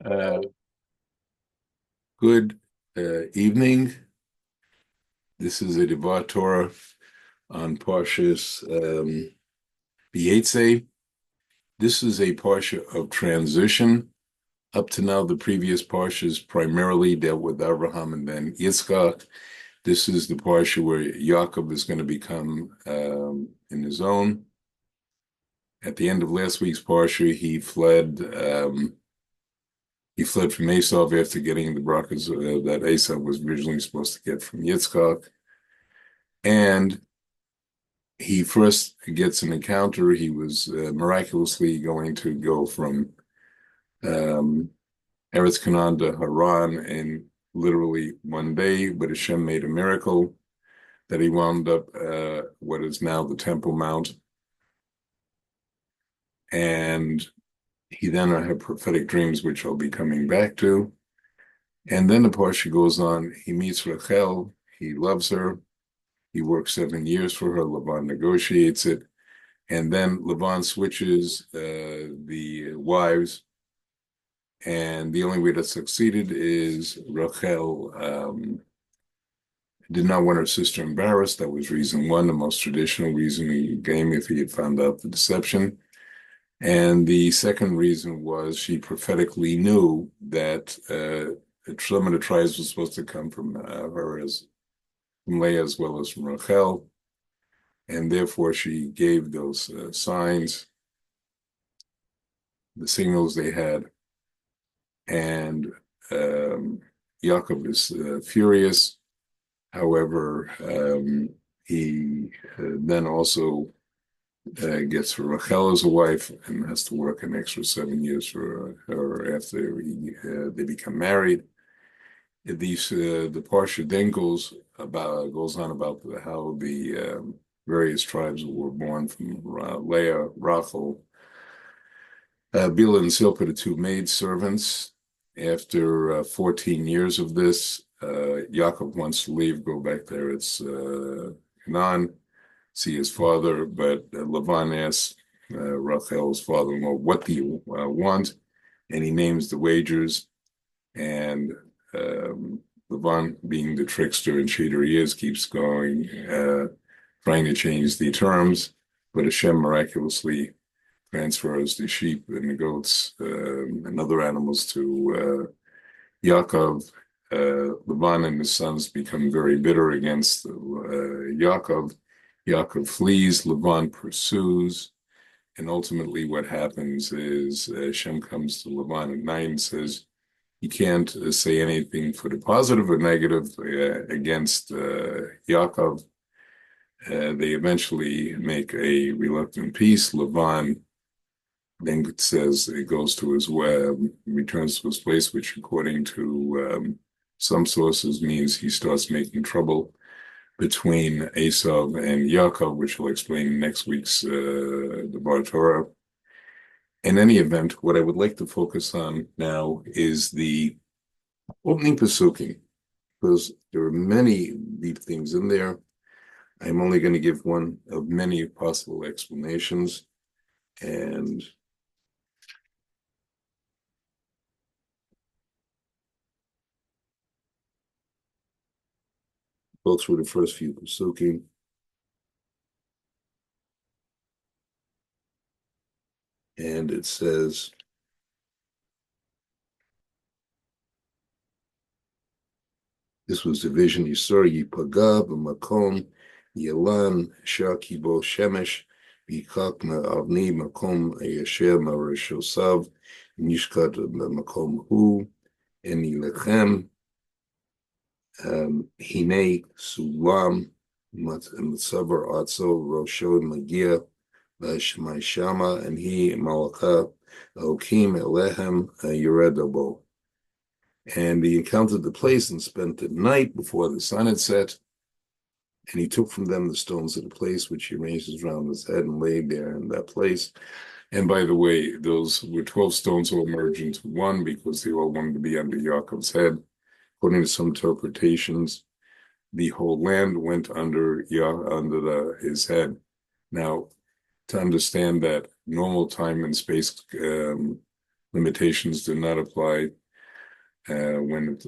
Uh, Good evening. This is a Devar Torah on Parshas Vayeitzei. This is a parsha of transition. Up to now, the previous parshas primarily dealt with Abraham and then Yitzchak. This is the parsha where Yaakov is going to become in his own. At the end of last week's parsha, he fled. He fled from Esau after getting the brachas that Esau was originally supposed to get from Yitzchak. And he first gets an encounter. He was miraculously going to go from Eretz Canaan to Haran in literally one day, but Hashem made a miracle that he wound up what is now the Temple Mount. And he then had prophetic dreams, which I'll be coming back to. And then the parsha goes on. He meets Rachel. He loves her. He works 7 years for her. Laban negotiates it. And then Laban switches the wives. And the only way that succeeded is Rachel did not want her sister embarrassed. That was reason one, the most traditional reason he gave if he had found out the deception. And the second reason was she prophetically knew that some of the tribes were supposed to come from her from Leah as well as from Rachel. And therefore she gave those signs, the signals they had. And Yaakov is furious. However, he then also gets Rachel as a wife and has to work an extra 7 years for her after they become married. The parsha then goes on about how the various tribes were born from Leah, Rachel, Bilhah, and Zilpah, the two maid servants. After 14 years of this, Yaakov wants to leave, go back there. It's Canaan, see his father, but Laban asks Rachel's father-in-law, "What do you want?" And he names the wagers. And Laban, being the trickster and cheater he is, keeps going, trying to change the terms. But Hashem miraculously transfers the sheep and the goats and other animals to Yaakov. Laban and his sons become very bitter against Yaakov. Yaakov flees, Laban pursues, and ultimately what happens is Hashem comes to Laban at night and says he can't say anything for the positive or negative against Yaakov. They eventually make a reluctant peace. Laban then says it goes to his returns to his place, which according to some sources means he starts making trouble between Esau and Yaakov, which we'll explain in next week's Devar Torah. In any event, what I would like to focus on now is the opening Pesukim, because there are many deep things in there. I'm only going to give one of many possible explanations, and go through the first few Pesukim. And it says, this was the vision he saw, Yipaga b'makom Yelan Shaki bo Shemesh Yikak ma'avni makom ayasher ma'arishosav Nishkat b'makom hu and Yilechem Hine Sulam Matzavar Atzo Rosho Magia Shema Shama and he Malaka Okim Elehem Yeredabo. And he encountered the place and spent the night before the sun had set. And he took from them the stones of the place, which he arranged around his head and laid there in that place. And by the way, those were 12 stones all merged into one because they all wanted to be under Yaakov's head. According to some interpretations, the whole land went under his head. Now, to understand that normal time and space limitations did not apply when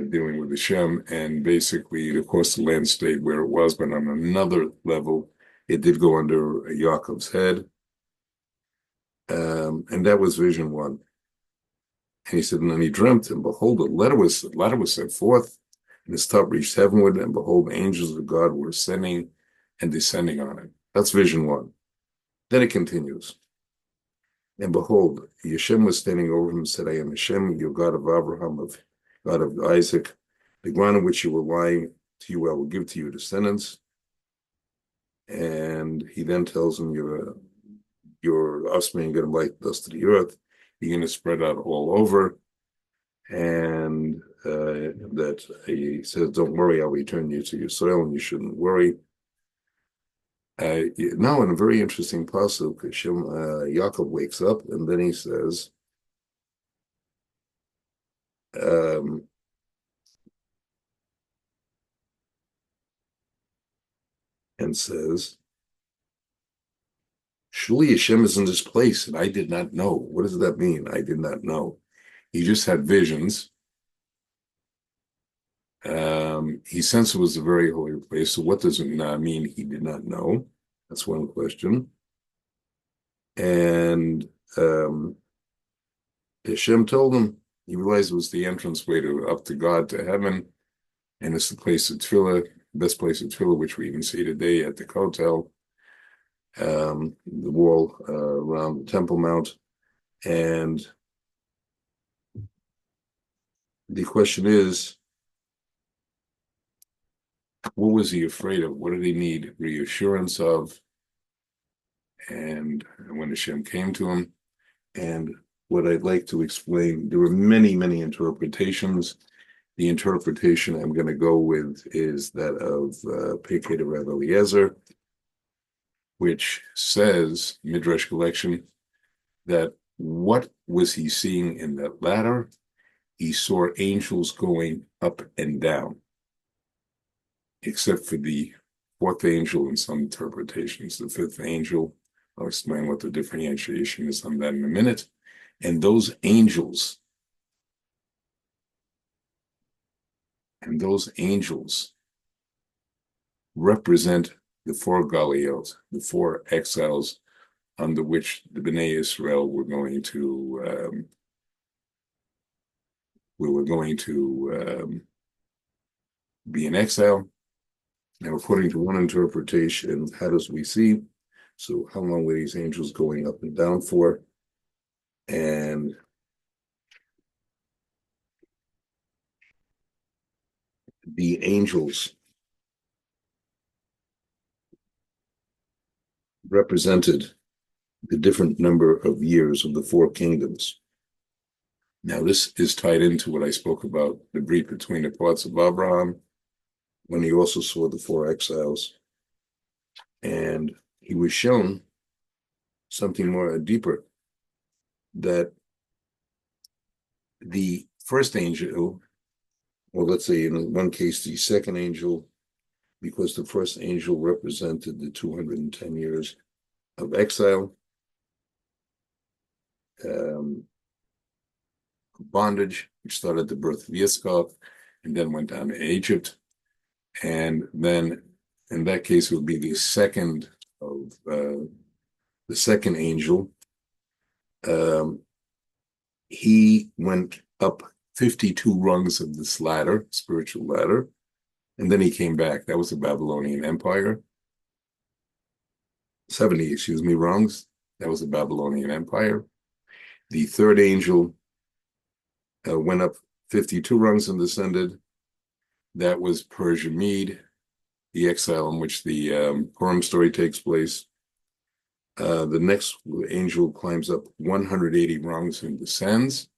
dealing with Hashem, and basically, of course, the land stayed where it was, but on another level, it did go under Yaakov's head, and that was vision one. And he said, and then he dreamt, and behold, a ladder was set forth, and its top reached heavenward, and behold, the angels of God were ascending and descending on it. That's vision one. Then it continues. And behold, Hashem was standing over him and said, I am Hashem, your God of Abraham, God of Isaac. The ground on which you were lying, to you I will give to your descendants. And he then tells him, your offspring are going to like the dust of the earth. You're going to spread out all over. And that he says, don't worry, I'll return you to your soil, and you shouldn't worry. Now, in a very interesting pasuk, Yaakov wakes up, and then he says, surely Hashem is in this place, and I did not know. What does that mean? I did not know. He just had visions. He sensed it was a very holy place. So what does it mean he did not know? That's one question. And Hashem told him, he realized it was the entranceway up to God, to heaven, and it's the place of tefillah, best place of tefillah, which we even see today at the Kotel, the wall around the Temple Mount. And the question is, what was he afraid of? What did he need reassurance of? And when Hashem came to him, and what I'd like to explain, there were many, many interpretations. The interpretation I'm going to go with is that of Pekei Rav Eliezer, which says, Midrash collection, that what was he seeing in that ladder? He saw angels going up and down, except for the fourth angel in some interpretations. The fifth angel, I'll explain what the differentiation is on that in a minute. And those angels represent the four Galiot, the four exiles under which the Bnei Israel were going to be in exile. Now, according to one interpretation, how does we see? So how long were these angels going up and down for? And the angels represented the different number of years of the four kingdoms. Now, this is tied into what I spoke about, the breach between the parts of Abraham, when he also saw the four exiles. And he was shown something more deeper, that the first angel, or let's say in one case, the second angel, because the first angel represented the 210 years of exile, bondage, which started at the birth of Yitzchak, and then went down to Egypt. And then in that case, it would be the second angel. He went up 52 rungs of this ladder, spiritual ladder, and then he came back. That was the Babylonian Empire. 70, rungs. That was the Babylonian Empire. The third angel went up 52 rungs and descended. That was Persia Mede, the exile in which the Purim story takes place. The next angel climbs up 180 rungs and descends.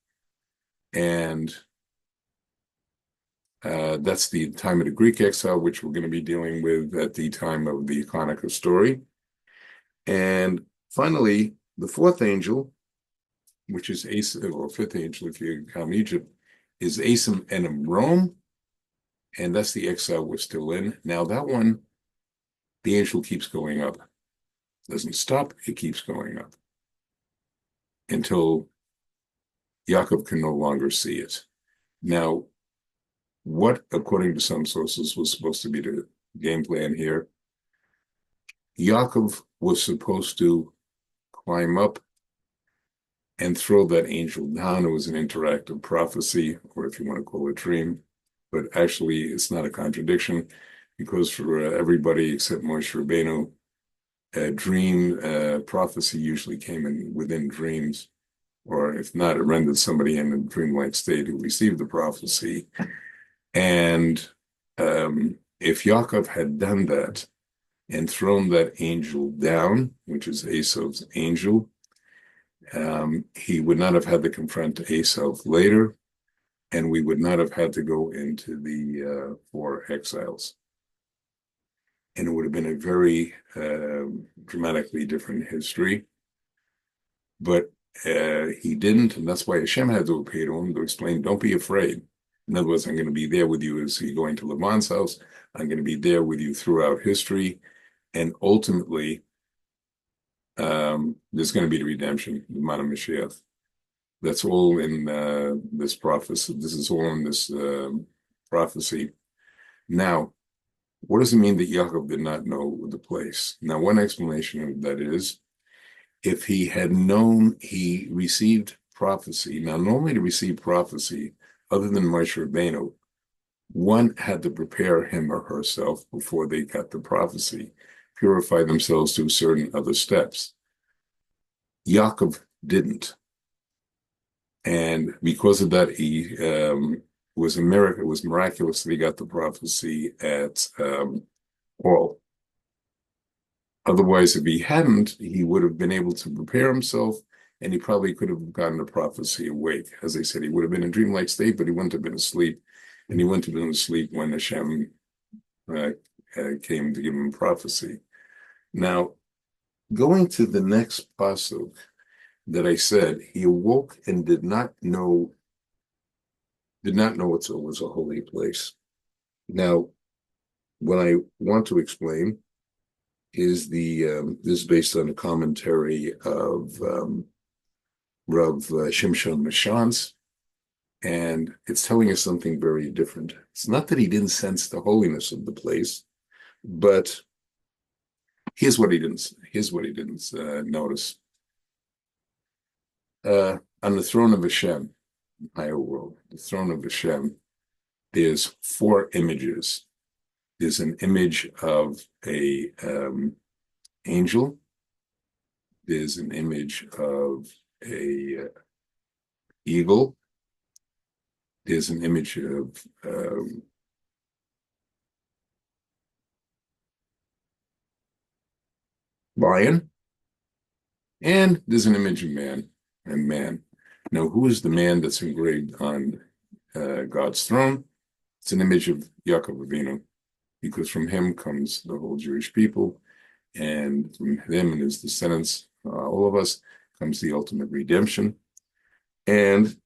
And that's the time of the Greek exile, which we're going to be dealing with at the time of the Hanukkah story. And finally, the fourth angel, which is Asim, or fifth angel if you count Egypt, is Asim Enim Rome, and that's the exile we're still in. Now that one, the angel keeps going up. Doesn't stop, it keeps going up. Until Yaakov can no longer see it. Now, what, according to some sources, was supposed to be the game plan here? Yaakov was supposed to climb up and throw that angel down. It was an interactive prophecy, or if you want to call it a dream, but actually it's not a contradiction, because for everybody except Moshe Rabbeinu, a dream prophecy usually came in within dreams, or if not, it rendered somebody in a dreamlike state who received the prophecy. And if Yaakov had done that and thrown that angel down, which is Esau's angel, he would not have had to confront Esau later, and we would not have had to go into the 4 exiles. And it would have been a very dramatically different history. But he didn't, and that's why Hashem had to appear to him to explain, don't be afraid. In other words, I'm going to be there with you as you're going to Laban's house. I'm going to be there with you throughout history. And ultimately, there's going to be the redemption, the Man of Mashiach. That's all in this prophecy. This is all in this prophecy. Now, what does it mean that Yaakov did not know the place? Now, one explanation of that is, if he had known he received prophecy. Now, normally to receive prophecy, other than Moshe Rabbeinu, one had to prepare him or herself before they got the prophecy, purify themselves through certain other steps. Yaakov didn't. And because of that, he was miraculous that he got the prophecy at all. Otherwise, if he hadn't, he would have been able to prepare himself, and he probably could have gotten the prophecy awake. As I said, he would have been in a dreamlike state, but he wouldn't have been asleep. And he wouldn't have been asleep when Hashem came to give him prophecy. Now, going to the next pasuk that I said, he awoke and did not know it was a holy place. Now, what I want to explain is this is based on a commentary of Rav Shimshon Mashans, and it's telling us something very different. It's not that he didn't sense the holiness of the place, but here's what he didn't notice. On the throne of Hashem, higher world, the throne of Hashem, there's 4 images. There's an image of a angel. There's an image of a eagle. There's an image of lion, and there's an image of man and man. Now, who is the man that's engraved on God's throne? It's an image of Yaakov Avinu, because from him comes the whole Jewish people, and from him and his descendants, all of us, comes the ultimate redemption. And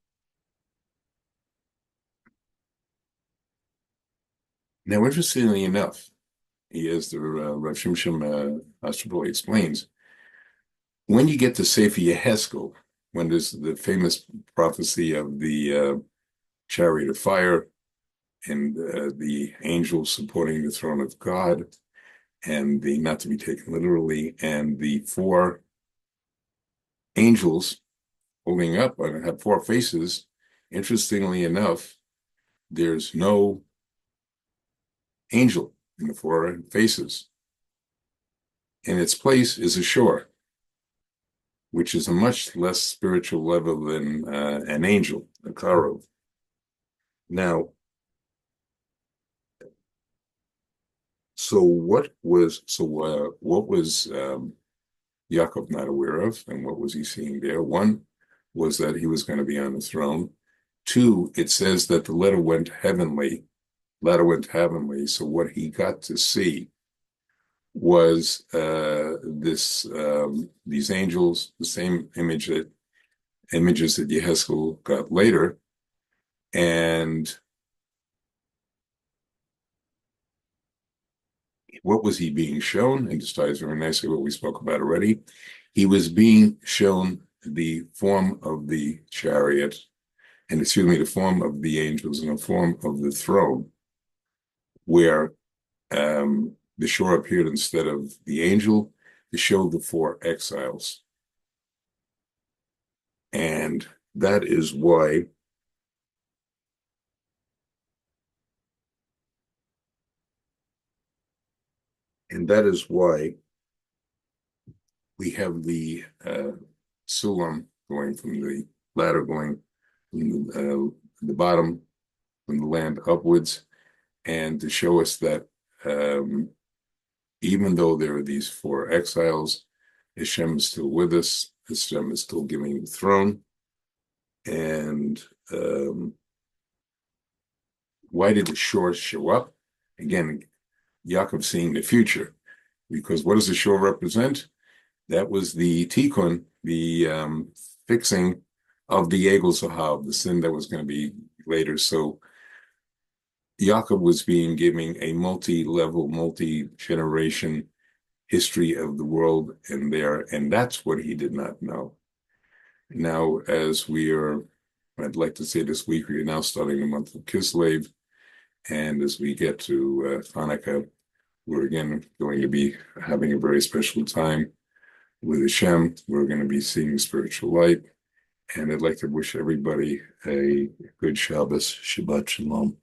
now, interestingly enough, as the Rav Shimshon Astropoli explains, when you get to Sefer Yehezkel, when there's the famous prophecy of the chariot of fire, and the angels supporting the throne of God, and the, not to be taken literally, and the 4 angels holding up and have 4 faces. Interestingly enough, there's no angel in the 4 faces. In its place is a shore, which is a much less spiritual level than an angel, a karov. Now, what was Yaakov not aware of, and what was he seeing there? 1 was that he was going to be on the throne. 2, it says that the ladder went heavenly. So what he got to see was these angels, the same images that Yehezkel got later, and what was he being shown? And this ties very nicely what we spoke about already. He was being shown the form of the chariot and excuse me, the form of the angels in the form of the throne, where the shore appeared instead of the angel to show the four exiles. And that is why we have the sulam going from the ladder going from the bottom from the land upwards, and to show us that even though there are these four exiles, Hashem is still with us. Hashem is still giving the throne. And why did the shore show up? Again, Yaakov seeing the future, because what does the shore represent? That was the tikkun, the fixing of the Egel Zahav, the sin that was going to be later. So Yaakov was giving a multi-level, multi-generation history of the world and there, and that's what he did not know. Now, I'd like to say this week, we are now starting the month of Kislev, and as we get to Hanukkah, we're again going to be having a very special time with Hashem. We're going to be seeing spiritual light, and I'd like to wish everybody a good Shabbos, Shabbat Shalom.